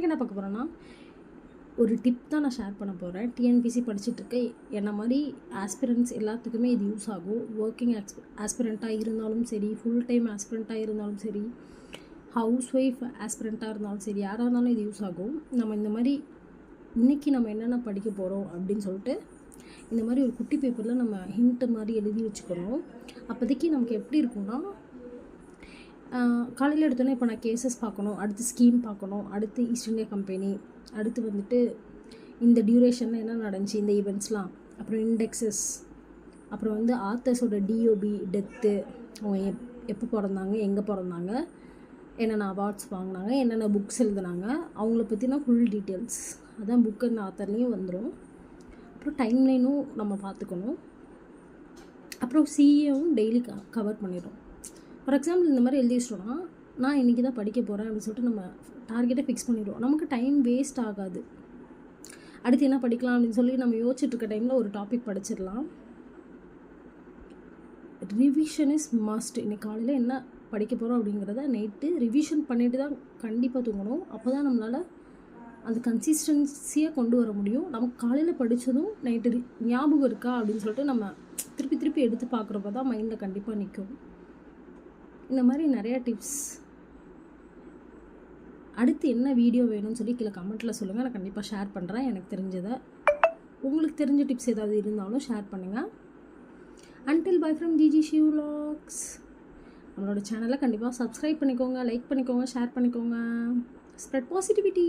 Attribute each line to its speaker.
Speaker 1: என்ன பார்க்க போகிறேன்னா, ஒரு டிப் தான் நான் ஷேர் பண்ண போகிறேன். டிஎன்பிசி படிச்சுட்ருக்க என்ன மாதிரி ஆஸ்பிரண்ட்ஸ் எல்லாத்துக்குமே இது யூஸ் ஆகும். ஒர்க்கிங் ஆஸ்பிரண்ட்டாக இருந்தாலும் சரி, ஃபுல் டைம் ஆஸ்பிரண்ட்டாக இருந்தாலும் சரி, ஹவுஸ் ஒய்ஃப் ஆஸ்பிரண்ட்டாக இருந்தாலும் சரி, யாராக இருந்தாலும் இது யூஸ் ஆகும். நம்ம இந்த மாதிரி இன்றைக்கி நம்ம என்னென்ன படிக்க போகிறோம் அப்படின்னு சொல்லிட்டு இந்த மாதிரி ஒரு குட்டி பேப்பரில் நம்ம ஹிண்ட்டு மாதிரி எழுதி வச்சுக்கணும். அப்போதைக்கு நமக்கு எப்படி இருக்கும்னா, காலையில் எடுத்தோன்னே இப்போ நான் கேசஸ் பார்க்கணும், அடுத்து ஸ்கீம் பார்க்கணும், அடுத்து ஈஸ்ட் இந்தியா கம்பெனி, அடுத்து வந்துட்டு இந்த டியூரேஷனில் என்ன நடந்துச்சு, இந்த ஈவெண்ட்ஸ்லாம், அப்புறம் இண்டெக்ஸஸ், அப்புறம் வந்து ஆத்தர்ஸோட டிஓபி, டெத்து, அவங்க எப்போ பிறந்தாங்க, எங்கே பிறந்தாங்க, என்னென்ன அவார்ட்ஸ் வாங்கினாங்க, என்னென்ன புக்ஸ் எழுதுனாங்க, அவங்கள பற்றினா ஃபுல் டீட்டெயில்ஸ் அதான் புக் அண்ட் ஆத்தர்லேயும் வந்துடும். அப்புறம் டைம்லைனும் நம்ம பார்த்துக்கணும். அப்புறம் சிஏவும் டெய்லி கவர் பண்ணிடும். ஃபார் எக்ஸாம்பிள் இந்த மாதிரி எழுதி வச்சிட்டோன்னா, நான் இன்றைக்கி தான் படிக்க போகிறேன் அப்படின்னு சொல்லிட்டு நம்ம டார்கெட்டை ஃபிக்ஸ் பண்ணிவிடுவோம். நமக்கு டைம் வேஸ்ட் ஆகாது. அடுத்து என்ன படிக்கலாம் அப்படின்னு சொல்லி நம்ம யோசிச்சுட்ருக்க டைமில் ஒரு டாபிக் படிச்சிடலாம். Revision is must. இன்றைக்கி காலையில் என்ன படிக்க போகிறோம் அப்படிங்கிறத நைட்டு ரிவிஷன் பண்ணிட்டு தான் கண்டிப்பாக தூங்கணும். அப்போ தான் நம்மளால் அது கன்சிஸ்டன்சியாக கொண்டு வர முடியும். நமக்கு காலையில் படித்ததும் நைட்டு ஞாபகம் இருக்கா அப்படின்னு சொல்லிட்டு நம்ம திருப்பி திருப்பி எடுத்து பார்க்குறப்ப தான் மைண்டில் கண்டிப்பாக நிற்கும். இந்த மாதிரி நிறையா டிப்ஸ். அடுத்து என்ன வீடியோ வேணும்னு சொல்லி கீழே கமெண்ட்டில் சொல்லுங்கள். நான் கண்டிப்பாக ஷேர் பண்ணுறேன் எனக்கு தெரிஞ்சதை. உங்களுக்கு தெரிஞ்ச டிப்ஸ் ஏதாவது இருந்தாலும் ஷேர் பண்ணுங்கள். Until bye from GG Shiv vlogs. நம்மளோட சேனலை கண்டிப்பாக சப்ஸ்கிரைப் பண்ணிக்கோங்க, லைக் பண்ணிக்கோங்க, ஷேர் பண்ணிக்கோங்க. Spread positivity.